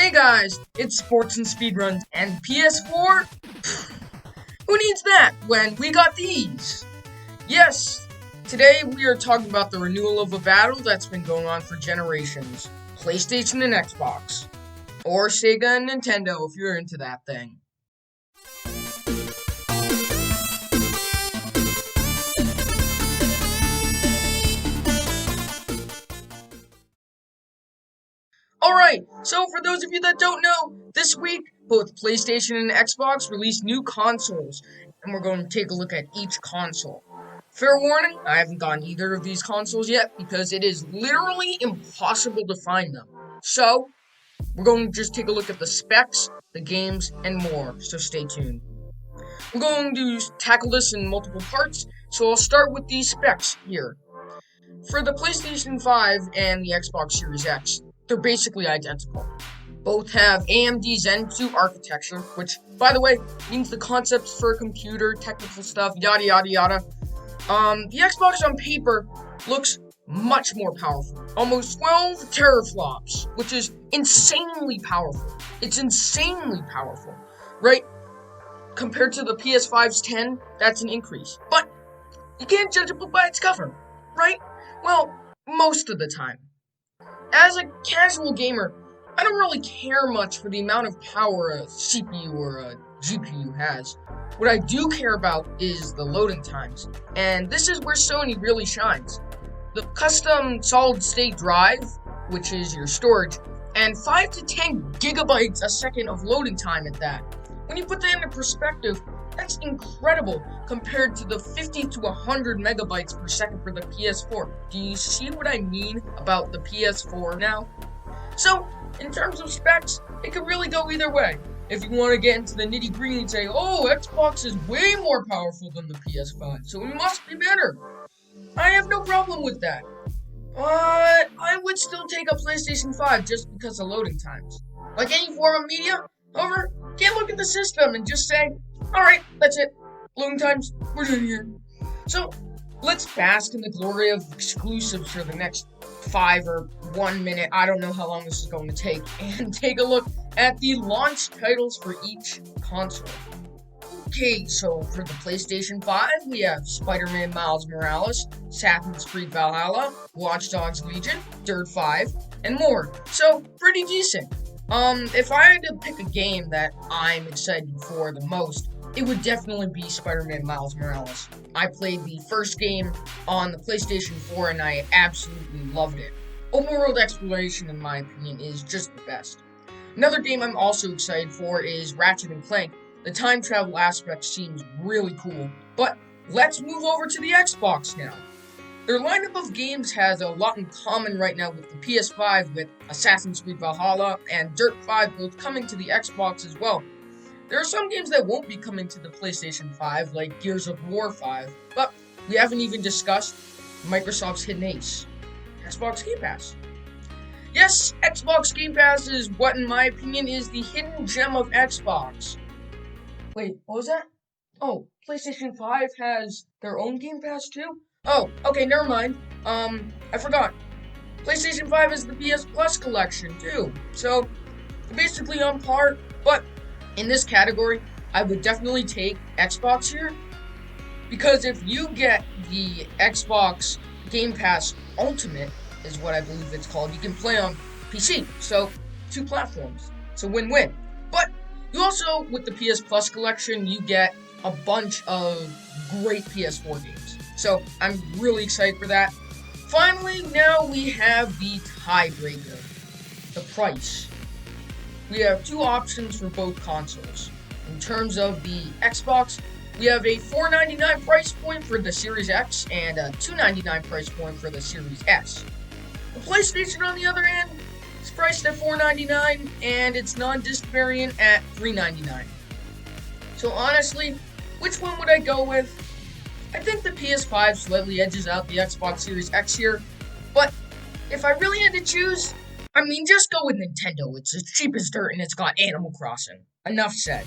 Hey guys, it's Sports and Speedruns and PS4? Who needs that when we got these? Yes, today we are talking about the renewal of a battle that's been going on for generations. PlayStation and Xbox. Or Sega and Nintendo if you're into that thing. Alright, so for those of you that don't know, this week, both PlayStation and Xbox released new consoles, and we're going to take a look at each console. Fair warning, I haven't gotten either of these consoles yet, because it is literally impossible to find them. So, we're going to just take a look at the specs, the games, and more, so stay tuned. We're going to tackle this in multiple parts, so I'll start with these specs here. For the PlayStation 5 and the Xbox Series X, they're basically identical. Both have AMD Zen 2 architecture, which, by the way, means the concepts for computer, technical stuff, yada yada yada. The Xbox on paper looks much more powerful. Almost 12 teraflops, which is insanely powerful. It's insanely powerful, right? Compared to the PS5's 10, that's an increase. But you can't judge a book by its cover, right? Well, most of the time. As a casual gamer, I don't really care much for the amount of power a CPU or a GPU has. What I do care about is the loading times, and this is where Sony really shines. The custom solid-state drive, which is your storage, and 5 to 10 gigabytes a second of loading time at that. When you put that into perspective, that's incredible compared to the 50 to 100 megabytes per second for the PS4. Do you see what I mean about the PS4 now? So, in terms of specs, it could really go either way. If you want to get into the nitty-gritty and say, oh, Xbox is way more powerful than the PS5, so it must be better. I have no problem with that. But I would still take a PlayStation 5 just because of loading times. Like any form of media, however, can't look at the system and just say, alright, that's it. Loading times, we're done here. So, let's bask in the glory of exclusives for the next 5 or 1 minute, I don't know how long this is going to take, and take a look at the launch titles for each console. Okay, so for the PlayStation 5, we have Spider-Man Miles Morales, Assassin's Creed Valhalla, Watch Dogs Legion, Dirt 5, and more. So, pretty decent. If I had to pick a game that I'm excited for the most, it would definitely be Spider-Man Miles Morales. I played the first game on the PlayStation 4 and I absolutely loved it. Open world exploration, in my opinion, is just the best. Another game I'm also excited for is Ratchet & Clank. The time travel aspect seems really cool. But let's move over to the Xbox now. Their lineup of games has a lot in common right now with the PS5, with Assassin's Creed Valhalla and Dirt 5 both coming to the Xbox as well. There are some games that won't be coming to the PlayStation 5, like Gears of War 5, but we haven't even discussed Microsoft's hidden ace, Xbox Game Pass. Yes, Xbox Game Pass is what, in my opinion, is the hidden gem of Xbox. Wait, what was that? Oh, PlayStation 5 has their own Game Pass too? Oh, okay, never mind. I forgot. PlayStation 5 is the PS Plus collection too, so they're basically on par, but in this category, I would definitely take Xbox here, because if you get the Xbox Game Pass Ultimate, is what I believe it's called, you can play on PC, so 2 platforms. It's a win-win. But you also, with the PS Plus collection, you get a bunch of great PS4 games. So I'm really excited for that. Finally, now we have the tiebreaker, the price. We have 2 options for both consoles. In terms of the Xbox, we have a $499 price point for the Series X and a $299 price point for the Series S. The PlayStation, on the other hand, is priced at $499 and its non-disc variant at $399. So honestly, which one would I go with? I think the PS5 slightly edges out the Xbox Series X here, but if I really had to choose, just go with Nintendo. It's as cheap as dirt and it's got Animal Crossing. Enough said.